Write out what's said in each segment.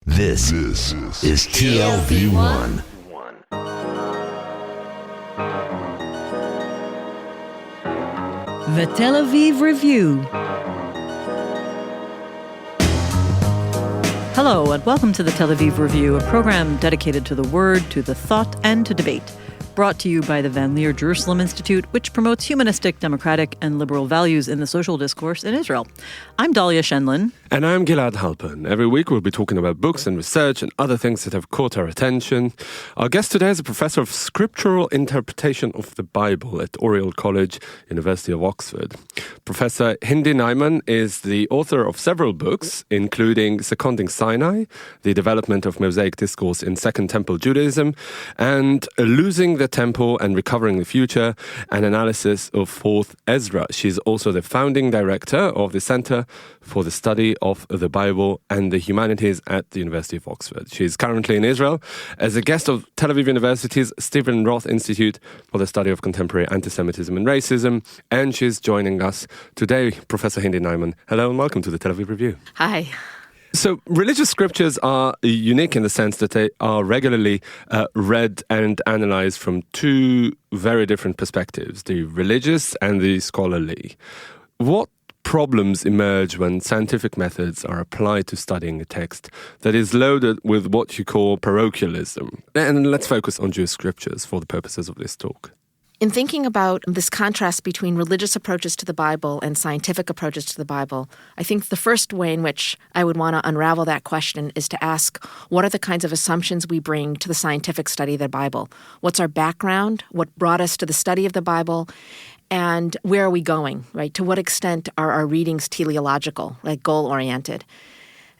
This is TLV1. The Tel Aviv Review. Hello, and welcome to the Tel Aviv Review, a program dedicated to the word, to the thought, and to debate. Brought to you by the Van Leer Jerusalem Institute, which promotes humanistic, democratic, and liberal values in the social discourse in Israel. I'm Dahlia Shenlin. And I'm Gilad Halpern. Every week we'll be talking about books and research and other things that have caught our attention. Our guest today is a professor of scriptural interpretation of the Bible at Oriel College, University of Oxford. Professor Hindy Najman is the author of several books, including Seconding Sinai, The Development of Mosaic Discourse in Second Temple Judaism, and Losing the Temple and Recovering the Future, an analysis of Fourth Ezra. She's also the founding director of the Center for the Study of the Bible and the Humanities at the University of Oxford. She's currently in Israel as a guest of Tel Aviv University's Stephen Roth Institute for the Study of Contemporary Anti-Semitism and Racism, and she's joining us today, Professor Hindy Najman. Hello and welcome to the Tel Aviv Review. Hi. So religious scriptures are unique in the sense that they are regularly read and analyzed from two very different perspectives, the religious and the scholarly. What problems emerge when scientific methods are applied to studying a text that is loaded with what you call parochialism? And let's focus on Jewish scriptures for the purposes of this talk. In thinking about this contrast between religious approaches to the Bible and scientific approaches to the Bible, I think the first way in which I would want to unravel that question is to ask, what are the kinds of assumptions we bring to the scientific study of the Bible? What's our background? What brought us to the study of the Bible? And where are we going, right? To what extent are our readings teleological, like goal-oriented?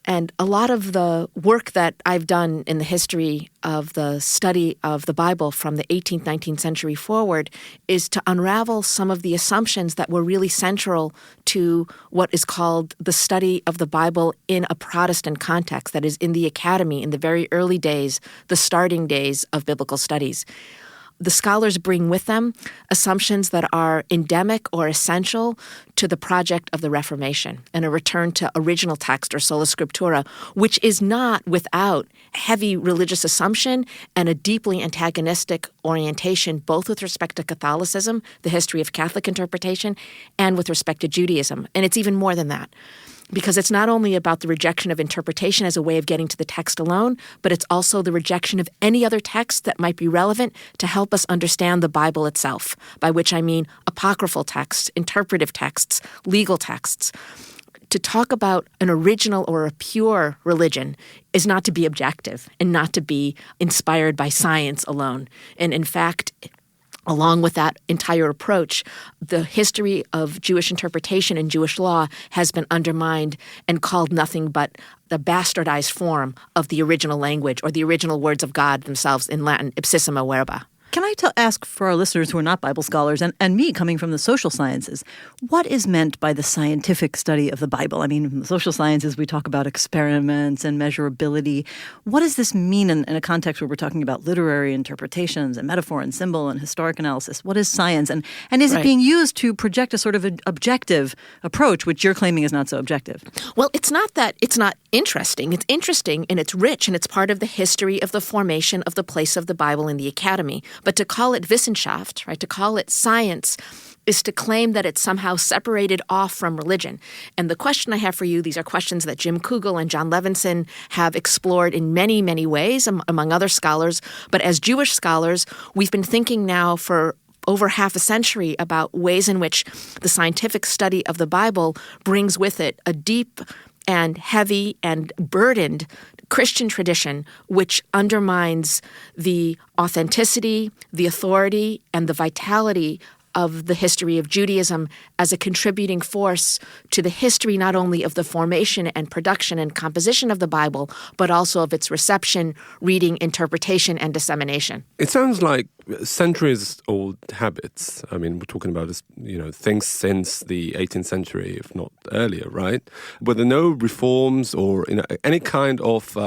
And a lot of the work that I've done in the history of the study of the Bible from the 18th, 19th century forward is to unravel some of the assumptions that were really central to what is called the study of the Bible in a Protestant context, that is, in the academy, in the very early days, the starting days of biblical studies. The scholars bring with them assumptions that are endemic or essential to the project of the Reformation and a return to original text or sola scriptura, which is not without heavy religious assumption and a deeply antagonistic orientation, both with respect to Catholicism, the history of Catholic interpretation, and with respect to Judaism. And it's even more than that, because it's not only about the rejection of interpretation as a way of getting to the text alone, but it's also the rejection of any other text that might be relevant to help us understand the Bible itself, by which I mean apocryphal texts, interpretive texts, legal texts. To talk about an original or a pure religion is not to be objective and not to be inspired by science alone. And in fact, along with that entire approach, the history of Jewish interpretation and Jewish law has been undermined and called nothing but the bastardized form of the original language or the original words of God themselves in Latin, ipsissima verba. Can I ask for our listeners who are not Bible scholars, and me coming from the social sciences, what is meant by the scientific study of the Bible? I mean, in the social sciences, we talk about experiments and measurability. What does this mean in a context where we're talking about literary interpretations and metaphor and symbol and historic analysis? What is science? And is it being used to project a sort of an objective approach, which you're claiming is not so objective? Well, it's not that it's not interesting. It's interesting and it's rich and it's part of the history of the formation of the place of the Bible in the academy. But to call it Wissenschaft, right, to call it science, is to claim that it's somehow separated off from religion. And the question I have for you, these are questions that Jim Kugel and John Levinson have explored in many, many ways, among other scholars. But as Jewish scholars, we've been thinking now for over half a century about ways in which the scientific study of the Bible brings with it a deep and heavy and burdened Christian tradition, which undermines the authenticity, the authority, and the vitality of the history of Judaism as a contributing force to the history not only of the formation and production and composition of the Bible, but also of its reception, reading, interpretation, and dissemination. It sounds like centuries-old habits. I mean, we're talking about things since the 18th century, if not earlier, right? Were there no reforms or any kind of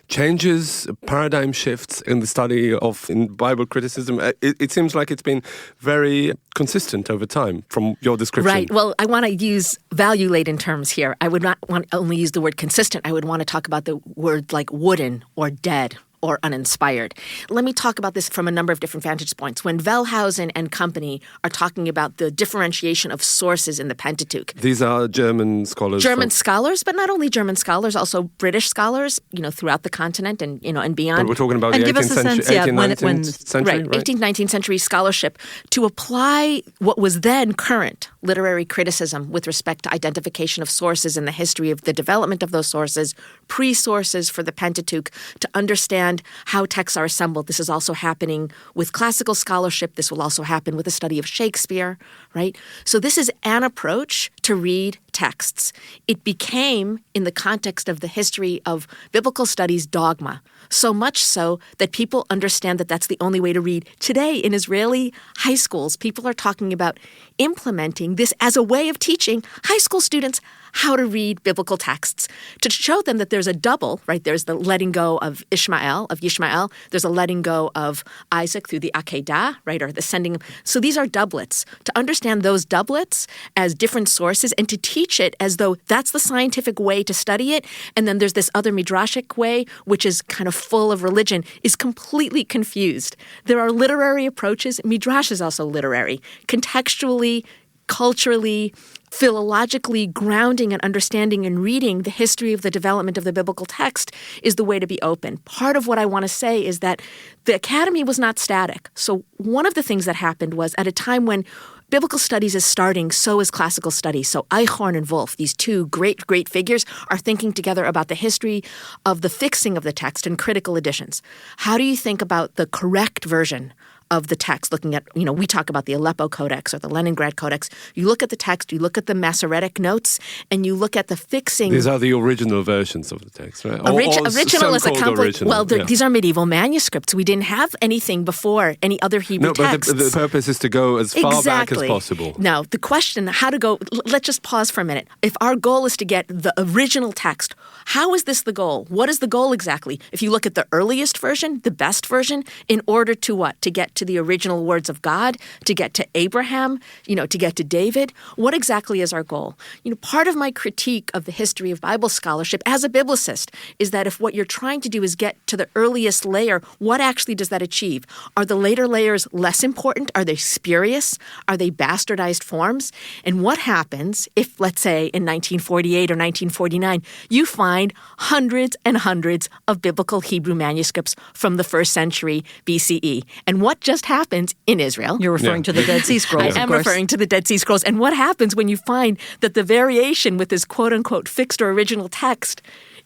changes, paradigm shifts in the study in Bible criticism? It seems like it's been very consistent over time from your description. Right. Well, I want to use value-laden terms here. I would not want to only use the word consistent. I would want to talk about the word like wooden or dead or uninspired. Let me talk about this from a number of different vantage points. When Wellhausen and company are talking about the differentiation of sources in the Pentateuch. These are German scholars. German scholars, but not only German scholars, also British scholars, throughout the continent and beyond. But we're talking about the 18th century, 18th century, right? 18th, 19th century scholarship to apply what was then current literary criticism with respect to identification of sources in the history of the development of those sources, pre-sources for the Pentateuch, to understand how texts are assembled. This is also happening with classical scholarship. This will also happen with the study of Shakespeare, right? So this is an approach to read texts. It became, in the context of the history of biblical studies, dogma. So much so that people understand that that's the only way to read. Today, in Israeli high schools, people are talking about implementing this as a way of teaching high school students how to read biblical texts, to show them that there's a double, right? There's the letting go of Yishmael. There's a letting go of Isaac through the Akedah, right? Or the sending. So these are doublets. To understand those doublets as different sources and to teach it as though that's the scientific way to study it, and then there's this other midrashic way, which is kind of full of religion, is completely confused. There are literary approaches. Midrash is also literary. Contextually, culturally, philologically grounding and understanding and reading the history of the development of the biblical text is the way to be open. Part of what I want to say is that the academy was not static. So one of the things that happened was at a time when biblical studies is starting, so is classical studies. So Eichhorn and Wolff, these two great, great figures, are thinking together about the history of the fixing of the text and critical editions. How do you think about the correct version of the text, looking at, we talk about the Aleppo Codex or the Leningrad Codex. You look at the text, you look at the Masoretic notes, and you look at the fixing. These are the original versions of the text, right? Original is a complex. Well, yeah. These are medieval manuscripts. We didn't have anything before, any other Hebrew texts. But the purpose is to go as far back as possible. Now, the question, how to go, let's just pause for a minute. If our goal is to get the original text, how is this the goal? What is the goal exactly? If you look at the earliest version, the best version, in order to what? To get to the original words of God, to get to Abraham, to get to David. What exactly is our goal? Part of my critique of the history of Bible scholarship as a biblicist is that if what you're trying to do is get to the earliest layer, what actually does that achieve? Are the later layers less important? Are they spurious? Are they bastardized forms? And what happens if, let's say, in 1948 or 1949, you find hundreds and hundreds of biblical Hebrew manuscripts from the 1st century BCE? And what just happens in Israel? You're referring to the Dead Sea Scrolls, I am referring to the Dead Sea Scrolls. And what happens when you find that the variation with this quote-unquote fixed or original text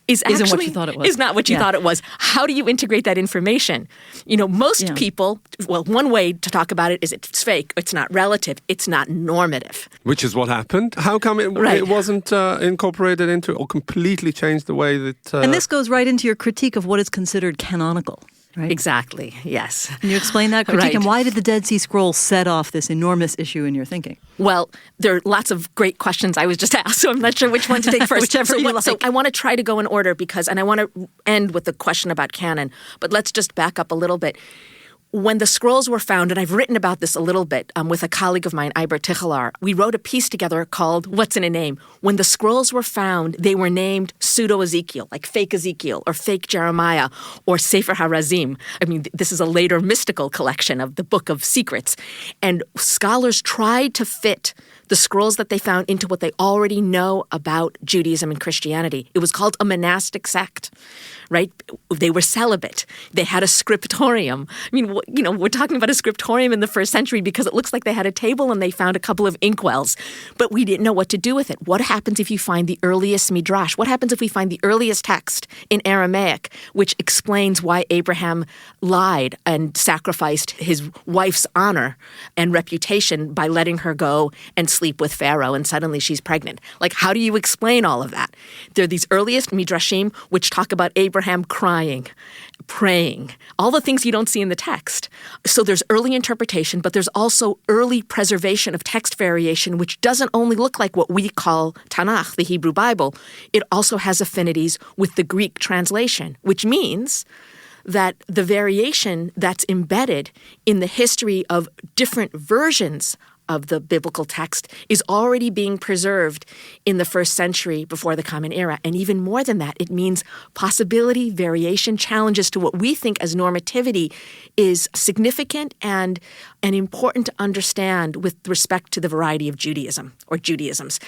isn't what you thought it was. Is not what you thought it was. How do you integrate that information? Most people, one way to talk about it is it's fake, it's not relative, it's not normative. Which is what happened. How come it wasn't incorporated into or completely changed the way that... And this goes right into your critique of what is considered canonical. Right? Exactly, yes. Can you explain that critique? Right. And why did the Dead Sea Scrolls set off this enormous issue in your thinking? Well, there are lots of great questions I was just asked, so I'm not sure which one to take first. Whichever you like. So I want to try to go in order and I want to end with the question about canon, but let's just back up a little bit. When the scrolls were found, and I've written about this a little bit with a colleague of mine, Iber Tichelar, we wrote a piece together called What's in a Name? When the scrolls were found, they were named Pseudo-Ezekiel, like fake Ezekiel or fake Jeremiah or Sefer HaRazim. I mean, this is a later mystical collection of the Book of Secrets. And scholars tried to fit the scrolls that they found into what they already know about Judaism and Christianity. It was called a monastic sect, right? They were celibate. They had a scriptorium. I mean, we're talking about a scriptorium in the 1st century because it looks like they had a table and they found a couple of inkwells, but we didn't know what to do with it. What happens if you find the earliest midrash? What happens if we find the earliest text in Aramaic, which explains why Abraham lied and sacrificed his wife's honor and reputation by letting her go and sleep with Pharaoh, and suddenly she's pregnant? Like, how do you explain all of that? There are these earliest midrashim which talk about Abraham Abraham crying, praying, all the things you don't see in the text. So there's early interpretation, but there's also early preservation of text variation, which doesn't only look like what we call Tanakh, the Hebrew Bible. It also has affinities with the Greek translation, which means that the variation that's embedded in the history of different versions of the biblical text is already being preserved in the first century before the Common Era. And even more than that, it means possibility, variation, challenges to what we think as normativity is significant and important to understand with respect to the variety of Judaism or Judaisms.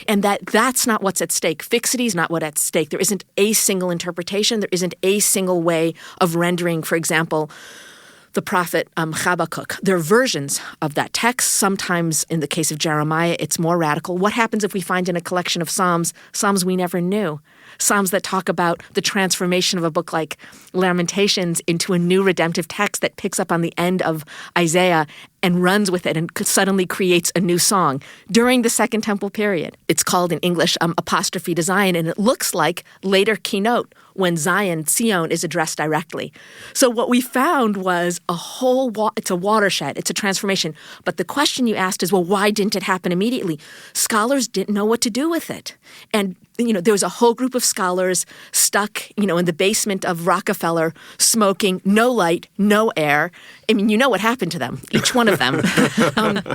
And that's not what's at stake. Fixity is not what's at stake. There isn't a single interpretation. There isn't a single way of rendering, for example, the prophet Habakkuk. There are versions of that text. Sometimes, in the case of Jeremiah, it's more radical. What happens if we find in a collection of Psalms we never knew? Psalms that talk about the transformation of a book like Lamentations into a new redemptive text that picks up on the end of Isaiah and runs with it and suddenly creates a new song during the Second Temple period. It's called in English Apostrophe to Zion, and it looks like later keynote when Zion, Sion, is addressed directly. So what we found was it's a watershed, it's a transformation. But the question you asked is, well, why didn't it happen immediately? Scholars didn't know what to do with it. And there was a whole group of scholars stuck, in the basement of Rockefeller, smoking, no light, no air. I mean, you know what happened to them, each one of them.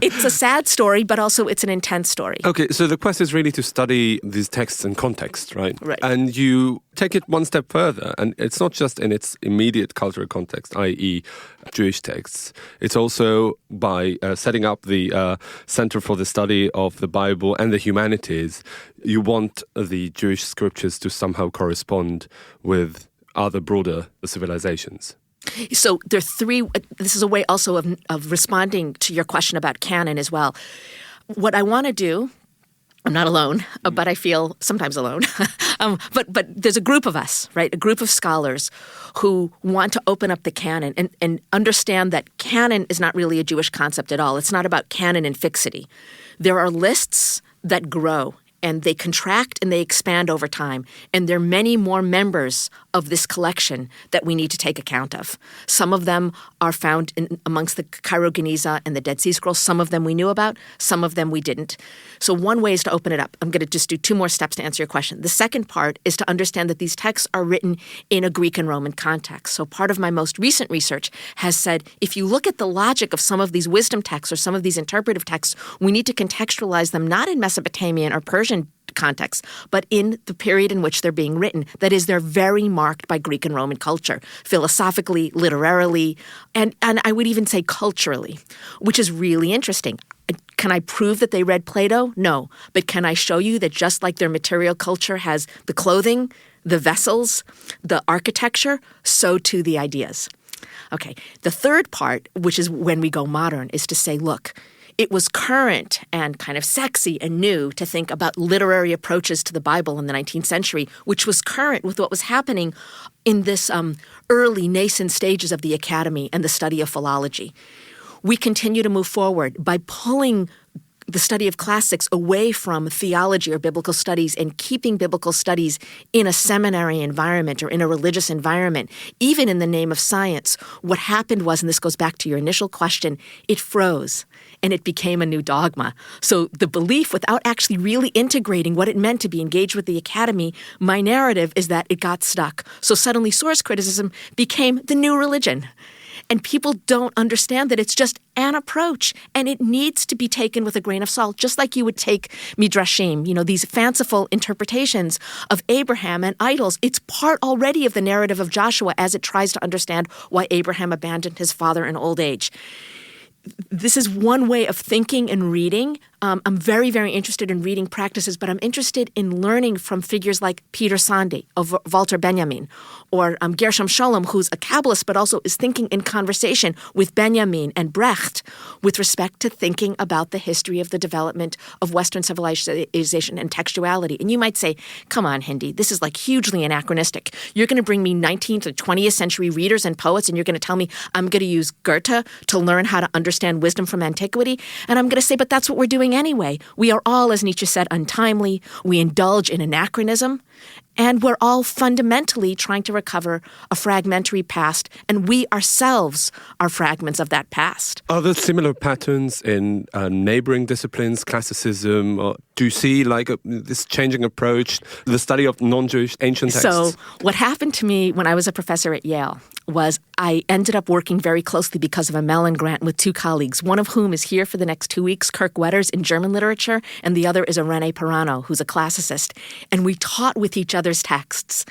It's a sad story, but also it's an intense story. Okay, so the quest is really to study these texts in context, right? Right. And you take it one step further, and it's not just in its immediate cultural context, i.e. Jewish texts. It's also by setting up the Center for the Study of the Bible and the Humanities. You want the Jewish scriptures to somehow correspond with other broader civilizations. So there are three. This is a way also of responding to your question about canon as well. What I want to do, I'm not alone, but I feel sometimes alone. But there's a group of us, right? A group of scholars who want to open up the canon and understand that canon is not really a Jewish concept at all. It's not about canon and fixity. There are lists that grow, and they contract and they expand over time. And there are many more members of this collection that we need to take account of. Some of them are found amongst the Cairo Geniza and the Dead Sea Scrolls. Some of them we knew about, some of them we didn't. So one way is to open it up. I'm going to just do two more steps to answer your question. The second part is to understand that these texts are written in a Greek and Roman context. So part of my most recent research has said, if you look at the logic of some of these wisdom texts or some of these interpretive texts, we need to contextualize them not in Mesopotamian or Persian context, but in the period in which they're being written. That is, they're very marked by Greek and Roman culture, philosophically, literarily, and I would even say culturally, which is really interesting. Can I prove that they read Plato? No. But can I show you that just like their material culture has the clothing, the vessels, the architecture, so too the ideas? Okay. The third part, which is when we go modern, is to say, look, it was current and kind of sexy and new to think about literary approaches to the Bible in the 19th century, which was current with what was happening in this early nascent stages of the academy and the study of philology. We continue to move forward by pulling the study of classics away from theology or biblical studies and keeping biblical studies in a seminary environment or in a religious environment, even in the name of science. What happened was, and this goes back to your initial question, it froze and it became a new dogma. So the belief, without actually really integrating what it meant to be engaged with the academy, my narrative is that it got stuck. So suddenly source criticism became the new religion. And people don't understand that it's just an approach, and it needs to be taken with a grain of salt, just like you would take midrashim, these fanciful interpretations of Abraham and idols. It's part already of the narrative of Joshua as it tries to understand why Abraham abandoned his father in old age. This is one way of thinking and reading. I'm very, very interested in reading practices, but I'm interested in learning from figures like Peter Sande or Walter Benjamin or Gershom Scholem, who's a Kabbalist, but also is thinking in conversation with Benjamin and Brecht with respect to thinking about the history of the development of Western civilization and textuality. And you might say, come on, Hindy, this is like hugely anachronistic. You're going to bring me 19th or 20th century readers and poets, and you're going to tell me I'm going to use Goethe to learn how to understand wisdom from antiquity? And I'm going to say, but that's what we're doing doing anyway. We are all, as Nietzsche said, untimely. We indulge in anachronism. And we're all fundamentally trying to recover a fragmentary past, and we ourselves are fragments of that past. Are there similar patterns in neighboring disciplines, classicism? Or do you see this changing approach, the study of non-Jewish ancient texts? So what happened to me when I was a professor at Yale was I ended up working very closely because of a Mellon grant with two colleagues, one of whom is here for the next 2 weeks, Kirk Wetters in German literature, and the other is a René Perano, who's a classicist. And we taught with each other's texts.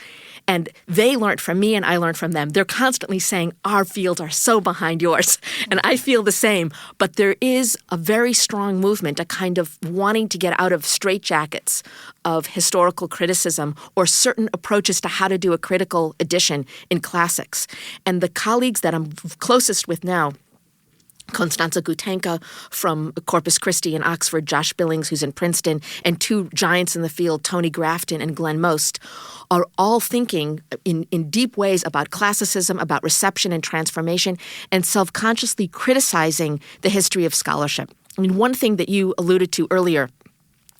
And they learned from me and I learned from them. They're constantly saying, our fields are so behind yours. And I feel the same. But there is a very strong movement, a kind of wanting to get out of straitjackets of historical criticism or certain approaches to how to do a critical edition in classics. And the colleagues that I'm closest with now, Konstanza Gutenka from Corpus Christi in Oxford, Josh Billings, who's in Princeton, and two giants in the field, Tony Grafton and Glenn Most, are all thinking in deep ways about classicism, about reception and transformation, and self-consciously criticizing the history of scholarship. I mean, one thing that you alluded to earlier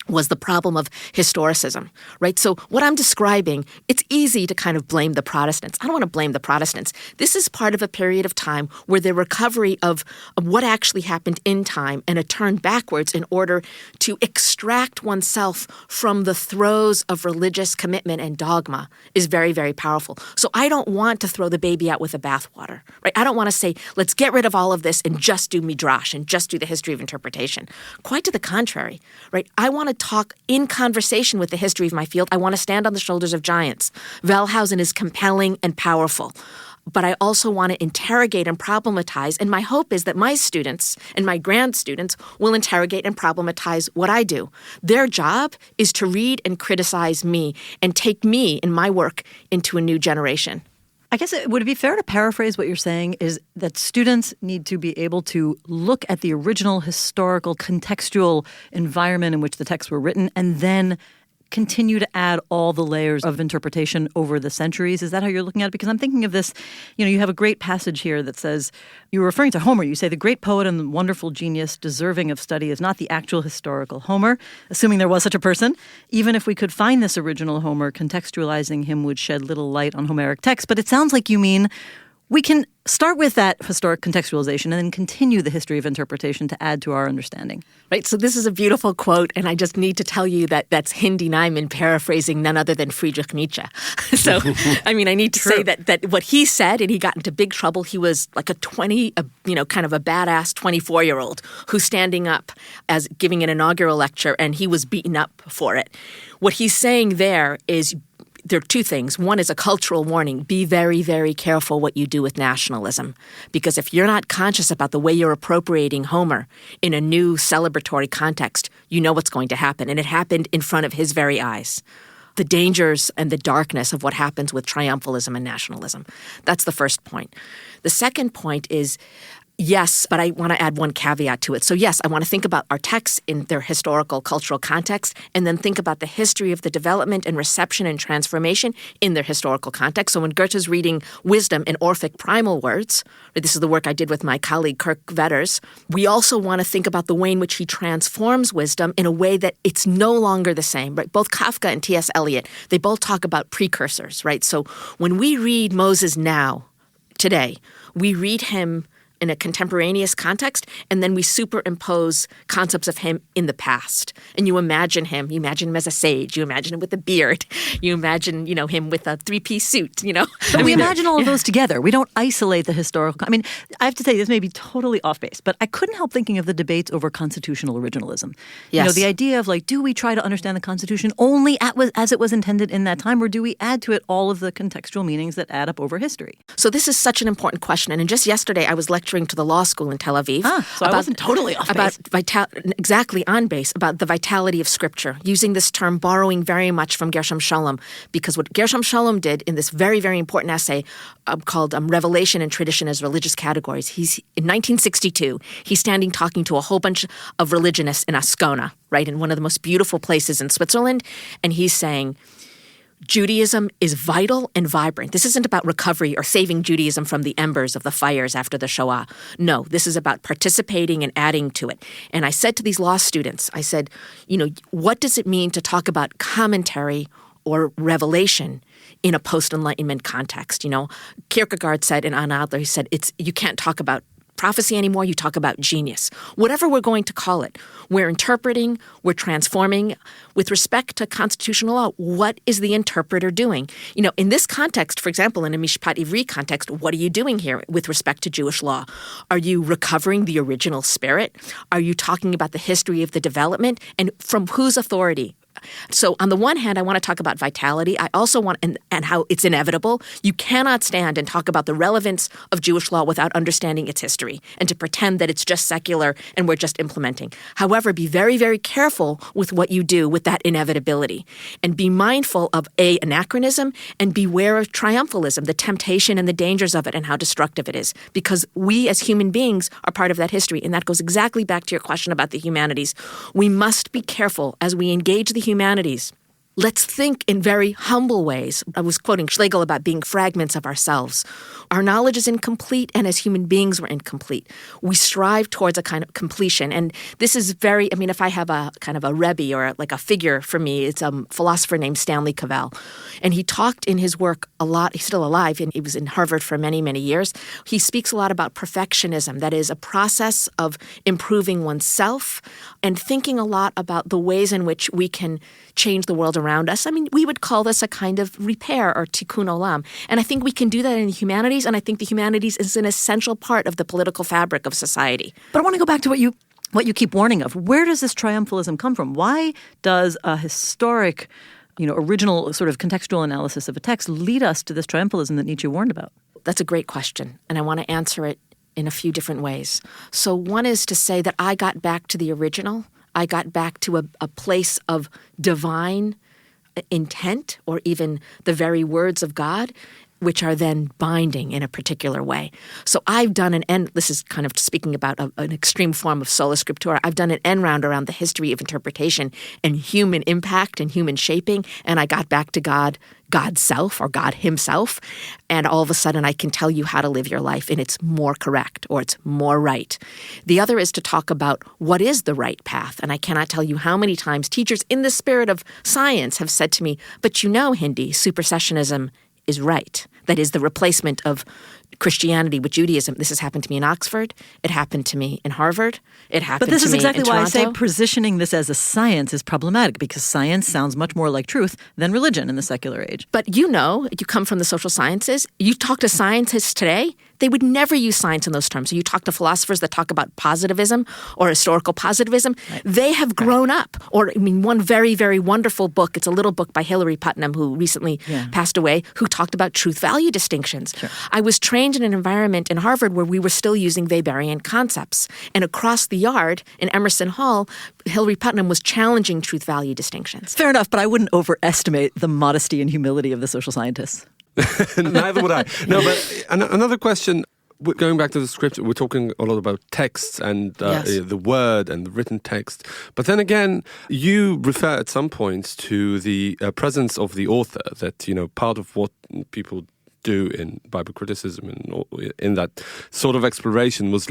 was the problem of historicism, right? So what I'm describing, it's easy to kind of blame the Protestants. I don't want to blame the Protestants. This is part of a period of time where the recovery of what actually happened in time and a turn backwards in order to extract oneself from the throes of religious commitment and dogma is very, very powerful. So I don't want to throw the baby out with the bathwater, right? I don't want to say, let's get rid of all of this and just do Midrash and just do the history of interpretation. Quite to the contrary, right? I want to talk in conversation with the history of my field. I want to stand on the shoulders of giants. Wellhausen is compelling and powerful. But I also want to interrogate and problematize, and my hope is that my students and my grad students will interrogate and problematize what I do. Their job is to read and criticize me and take me and my work into a new generation. I guess would it be fair to paraphrase what you're saying is that students need to be able to look at the original historical contextual environment in which the texts were written and then continue to add all the layers of interpretation over the centuries? Is that how you're looking at it? Because I'm thinking of this, you have a great passage here that says, you're referring to Homer. You say the great poet and the wonderful genius deserving of study is not the actual historical Homer, assuming there was such a person. Even if we could find this original Homer, contextualizing him would shed little light on Homeric texts. But it sounds like you mean we can start with that historic contextualization and then continue the history of interpretation to add to our understanding. Right. So this is a beautiful quote, and I just need to tell you that that's Hindy Najman paraphrasing none other than Friedrich Nietzsche. So, I mean, I need to say that what he said, and he got into big trouble, he was like kind of a badass 24-year-old who's standing up as giving an inaugural lecture, and he was beaten up for it. What he's saying there is there are two things. One is a cultural warning. Be very, very careful what you do with nationalism. Because if you're not conscious about the way you're appropriating Homer in a new celebratory context, you know what's going to happen. And it happened in front of his very eyes. The dangers and the darkness of what happens with triumphalism and nationalism. That's the first point. The second point is, yes, but I want to add one caveat to it. So yes, I want to think about our texts in their historical, cultural context, and then think about the history of the development and reception and transformation in their historical context. So when Goethe's reading Wisdom in Orphic primal words, this is the work I did with my colleague Kirk Wetters, we also want to think about the way in which he transforms wisdom in a way that it's no longer the same. Right? Both Kafka and T.S. Eliot, they both talk about precursors. Right? So when we read Moses now, today, we read him in a contemporaneous context, and then we superimpose concepts of him in the past. And you imagine him as a sage, you imagine him with a beard, you imagine, him with a three-piece suit, But we imagine all of those together. We don't isolate the historical. I mean, I have to say, this may be totally off base, but I couldn't help thinking of the debates over constitutional originalism. Yes. The idea of do we try to understand the Constitution only as it was intended in that time, or do we add to it all of the contextual meanings that add up over history? So this is such an important question. And just yesterday, I was lecturing to the law school in Tel Aviv. So I wasn't totally off base. Exactly on base, about the vitality of Scripture, using this term, borrowing very much from Gershom Scholem, because what Gershom Scholem did in this very, very important essay called Revelation and Tradition as Religious Categories, in 1962, he's standing talking to a whole bunch of religionists in Ascona, right, in one of the most beautiful places in Switzerland, and he's saying, Judaism is vital and vibrant. This isn't about recovery or saving Judaism from the embers of the fires after the Shoah. No, this is about participating and adding to it. And I said to these law students, I said, what does it mean to talk about commentary or revelation in a post-Enlightenment context? Kierkegaard said, and Anna Adler, he said, you can't talk about prophecy anymore, you talk about genius. Whatever we're going to call it, we're interpreting, we're transforming. With respect to constitutional law, what is the interpreter doing? In this context, for example, in a Mishpat Ivri context, what are you doing here with respect to Jewish law? Are you recovering the original spirit? Are you talking about the history of the development? And from whose authority? So on the one hand, I want to talk about vitality. I also want, and how it's inevitable. You cannot stand and talk about the relevance of Jewish law without understanding its history and to pretend that it's just secular and we're just implementing. However, be very, very careful with what you do with that inevitability and be mindful of anachronism and beware of triumphalism, the temptation and the dangers of it and how destructive it is, because we as human beings are part of that history. And that goes exactly back to your question about the humanities. We must be careful as we engage the humanities. Let's think in very humble ways. I was quoting Schlegel about being fragments of ourselves. Our knowledge is incomplete, and as human beings, we're incomplete. We strive towards a kind of completion. And this is if I have a kind of a Rebbe or like a figure for me, it's a philosopher named Stanley Cavell. And he talked in his work a lot, he's still alive, and he was in Harvard for many, many years. He speaks a lot about perfectionism, that is a process of improving oneself and thinking a lot about the ways in which we can change the world around us. We would call this a kind of repair or tikkun olam. And I think we can do that in the humanities, and I think the humanities is an essential part of the political fabric of society. But I want to go back to what you keep warning of. Where does this triumphalism come from? Why does a historic, original sort of contextual analysis of a text lead us to this triumphalism that Nietzsche warned about? That's a great question, and I want to answer it in a few different ways. So one is to say that I got back to the original. I got back to a place of divine intent, or even the very words of God, which are then binding in a particular way. So I've done this is kind of speaking about an extreme form of sola scriptura. I've done an end round around the history of interpretation and human impact and human shaping, and I got back to God's self, or God himself, and all of a sudden I can tell you how to live your life, and it's more correct, or it's more right. The other is to talk about what is the right path, and I cannot tell you how many times teachers in the spirit of science have said to me, but Hindy, supersessionism is right. That is the replacement of Christianity with Judaism. This has happened to me in Oxford. It happened to me in Harvard. It happened to me in Toronto. But this is exactly why I say positioning this as a science is problematic, because science sounds much more like truth than religion in the secular age. But you come from the social sciences. You talk to scientists today, they would never use science in those terms. So you talk to philosophers that talk about positivism or historical positivism. Right. They have grown up. Or, one very, very wonderful book, it's a little book by Hilary Putnam, who recently passed away, who talked about truth-value distinctions. Sure. I was trained in an environment in Harvard where we were still using Weberian concepts. And across the yard in Emerson Hall, Hilary Putnam was challenging truth-value distinctions. Fair enough, but I wouldn't overestimate the modesty and humility of the social scientists. Neither would I. No, but another question, going back to the scripture, we're talking a lot about texts and the word and the written text. But then again, you refer at some points to the presence of the author, that, part of what people do in Bible criticism and in that sort of exploration was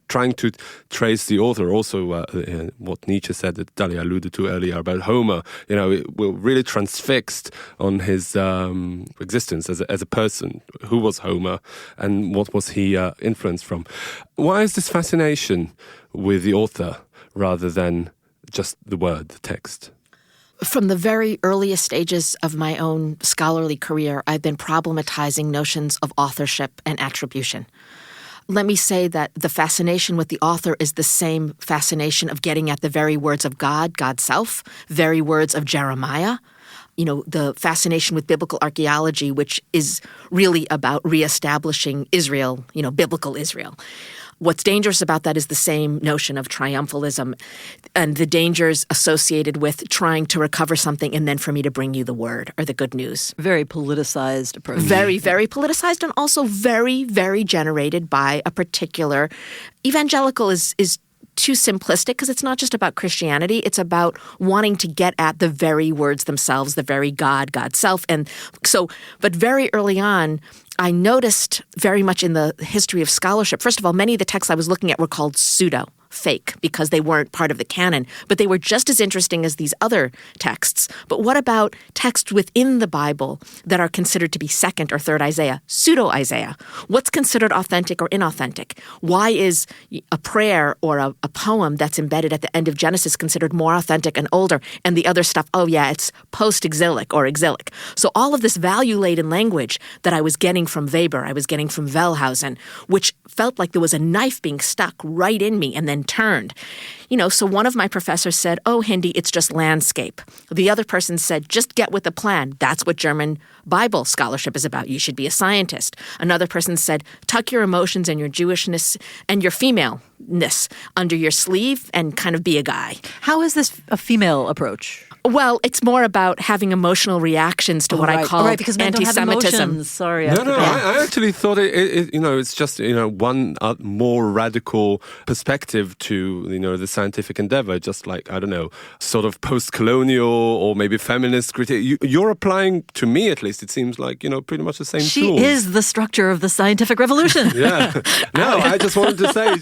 trying to trace the author. Also, what Nietzsche said, that Dalia alluded to earlier about Homer, we're really transfixed on his existence as a person. Who was Homer and what was he influenced from? Why is this fascination with the author rather than just the word, the text? From the very earliest stages of my own scholarly career, I've been problematizing notions of authorship and attribution. Let me say that the fascination with the author is the same fascination of getting at the very words of God, God's self, very words of Jeremiah. The fascination with biblical archaeology, which is really about reestablishing Israel, biblical Israel. What's dangerous about that is the same notion of triumphalism and the dangers associated with trying to recover something and then for me to bring you the word or the good news. Very politicized approach. Very, very politicized, and also very, very generated by a particular evangelical is too simplistic because it's not just about Christianity. It's about wanting to get at the very words themselves, the very God, God's self. And so, but very early on, I noticed very much in the history of scholarship, first of all, many of the texts I was looking at were called pseudo, fake, because they weren't part of the canon, but they were just as interesting as these other texts. But what about texts within the Bible that are considered to be second or third Isaiah, pseudo-Isaiah? What's considered authentic or inauthentic? Why is a prayer or a poem that's embedded at the end of Genesis considered more authentic and older, and the other stuff, oh yeah, it's post-exilic or exilic? So all of this value-laden language that I was getting from Weber, I was getting from Wellhausen, which felt like there was a knife being stuck right in me and then turned. So one of my professors said, oh, Hindy, it's just landscape. The other person said, just get with the plan. That's what German Bible scholarship is about. You should be a scientist. Another person said, tuck your emotions and your Jewishness and your femaleness under your sleeve and kind of be a guy. How is this a female approach? Well, it's more about having emotional reactions to what I call because men don't have anti-Semitism. emotions. Sorry. I actually thought it's just one more radical perspective to the scientific endeavor, just like, I don't know, sort of post-colonial or maybe feminist critique. You're applying, to me at least, it seems like pretty much the same She tools. is the structure of the scientific revolution. Yeah. No, I just wanted to say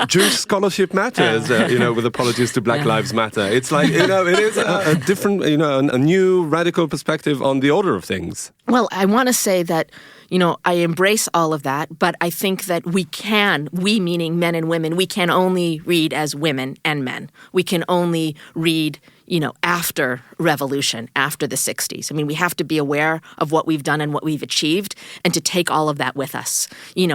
Jewish scholarship matters, with apologies to Black Lives Matter. It's like, it is a different, a new radical perspective on the order of things. Well, I want to say that, I embrace all of that, but I think that we meaning men and women, we can only read as women and men. We can only read after revolution, after the 60s. I mean, we have to be aware of what we've done and what we've achieved and to take all of that with us.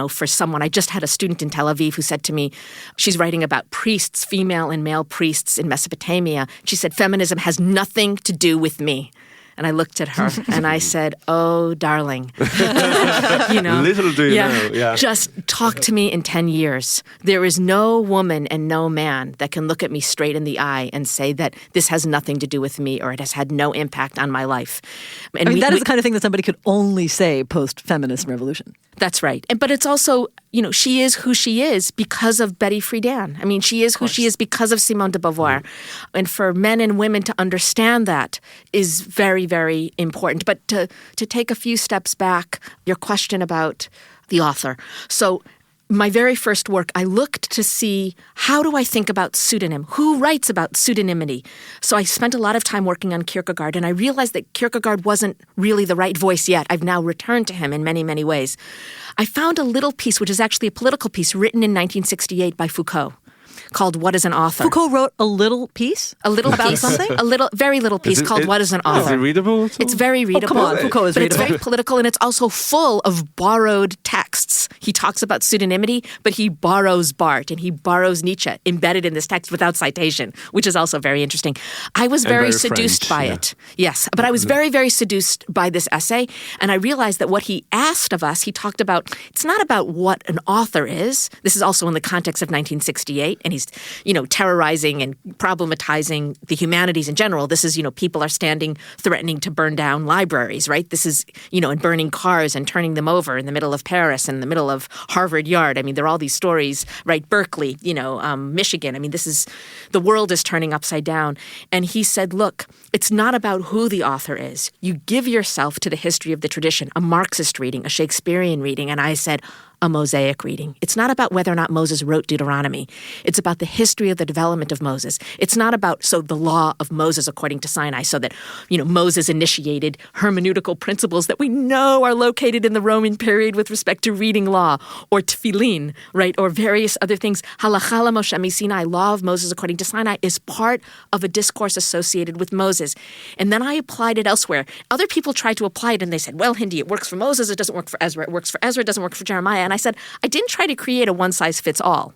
For someone, I just had a student in Tel Aviv who said to me, she's writing about priests, female and male priests in Mesopotamia. She said, feminism has nothing to do with me. And I looked at her and I said, oh, darling. Little do you know. Yeah. Just talk to me in 10 years. There is no woman and no man that can look at me straight in the eye and say that this has nothing to do with me or it has had no impact on my life. And that is the kind of thing that somebody could only say post-feminist revolution. That's right. But it's also, she is who she is because of Betty Friedan. I mean, she is who she is because of Simone de Beauvoir. And for men and women to understand that is very, very important. But to take a few steps back, your question about the author. So my very first work, I looked to see, how do I think about pseudonym? Who writes about pseudonymity? So I spent a lot of time working on Kierkegaard, and I realized that Kierkegaard wasn't really the right voice yet. I've now returned to him in many, many ways. I found a little piece, which is actually a political piece, written in 1968 by Foucault, called What is an Author? Foucault wrote a little piece? A little about piece. something? Very little piece called What is an Author? Is it readable? It's very readable. Come on, Foucault is but readable. It's very political, and it's also full of borrowed texts. He talks about pseudonymity, but he borrows Barth and he borrows Nietzsche embedded in this text without citation, which is also very interesting. I was very seduced by it. Yes, but I was very, very seduced by this essay, and I realized that what he asked of us, he talked about, it's not about what an author is. This is also in the context of 1968, and he's, terrorizing and problematizing the humanities in general. This is, people are standing threatening to burn down libraries, right? This is, and burning cars and turning them over in the middle of Paris, in the middle of Harvard Yard. I mean, there are all these stories, right? Berkeley, Michigan. I mean, the world is turning upside down. And he said, look, it's not about who the author is. You give yourself to the history of the tradition, a Marxist reading, a Shakespearean reading. And I said, a Mosaic reading. It's not about whether or not Moses wrote Deuteronomy. It's about the history of the development of Moses. It's not about, the law of Moses according to Sinai, so that, Moses initiated hermeneutical principles that we know are located in the Roman period with respect to reading law, or tefillin, right, or various other things. Halacha Moshe Sinai, law of Moses according to Sinai, is part of a discourse associated with Moses. And then I applied it elsewhere. Other people tried to apply it, and they said, well, Hindy, it works for Moses, it doesn't work for Ezra, it works for Ezra, it doesn't work for Jeremiah. And I said, I didn't try to create a one-size-fits-all.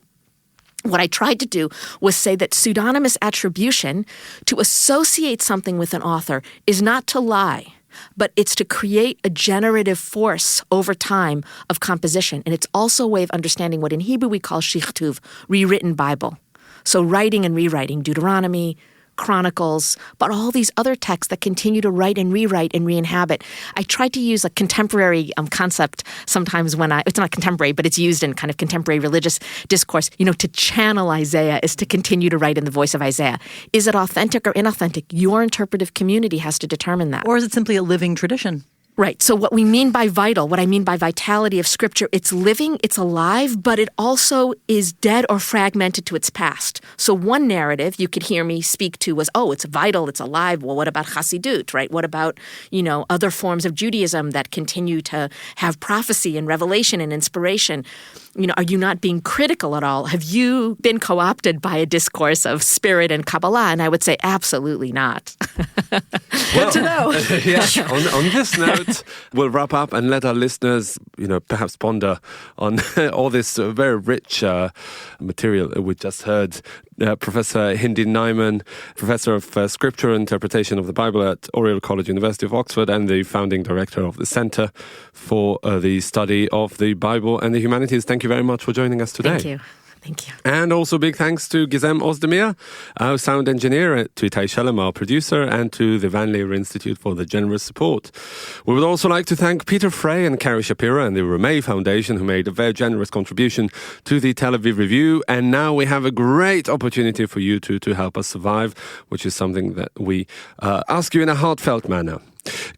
What I tried to do was say that pseudonymous attribution, to associate something with an author, is not to lie, but it's to create a generative force over time of composition. And it's also a way of understanding what in Hebrew we call shichtuv, rewritten Bible. So writing and rewriting Deuteronomy, Chronicles, but all these other texts that continue to write and rewrite and re-inhabit. I try to use a contemporary concept sometimes it's not contemporary, but it's used in kind of contemporary religious discourse. To channel Isaiah is to continue to write in the voice of Isaiah. Is it authentic or inauthentic? Your interpretive community has to determine that. Or is it simply a living tradition? Right. So what we mean by vital, what I mean by vitality of Scripture, it's living, it's alive, but it also is dead or fragmented to its past. So one narrative you could hear me speak to was, it's vital, it's alive. Well, what about Chassidut, right? What about, other forms of Judaism that continue to have prophecy and revelation and inspiration? Are you not being critical at all? Have you been co-opted by a discourse of spirit and Kabbalah? And I would say absolutely not. Good to know. On this note, we'll wrap up and let our listeners, perhaps ponder on all this very rich material we just heard. Professor Hindy Najman, Professor of Scriptural Interpretation of the Bible at Oriel College, University of Oxford, and the founding director of the Center for the Study of the Bible and the Humanities. Thank you very much for joining us today. Thank you. Thank you. And also big thanks to Gizem Ozdemir, our sound engineer, to Itai Shalom, our producer, and to the Van Leer Institute for the generous support. We would also like to thank Peter Frey and Carrie Shapiro and the Ramey Foundation, who made a very generous contribution to the Tel Aviv Review. And now we have a great opportunity for you to help us survive, which is something that we ask you in a heartfelt manner.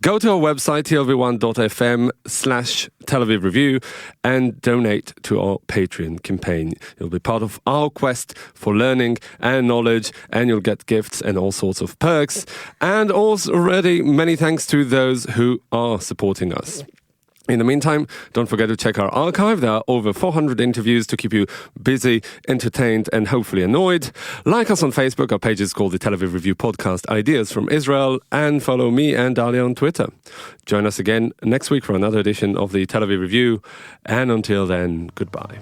Go to our website, tlv1.fm/Tel Aviv Review, and donate to our Patreon campaign. You'll be part of our quest for learning and knowledge, and you'll get gifts and all sorts of perks. And also already many thanks to those who are supporting us. In the meantime, don't forget to check our archive. There are over 400 interviews to keep you busy, entertained, and hopefully annoyed. Like us on Facebook. Our page is called the Tel Aviv Review Podcast Ideas from Israel. And follow me and Dalia on Twitter. Join us again next week for another edition of the Tel Aviv Review. And until then, goodbye.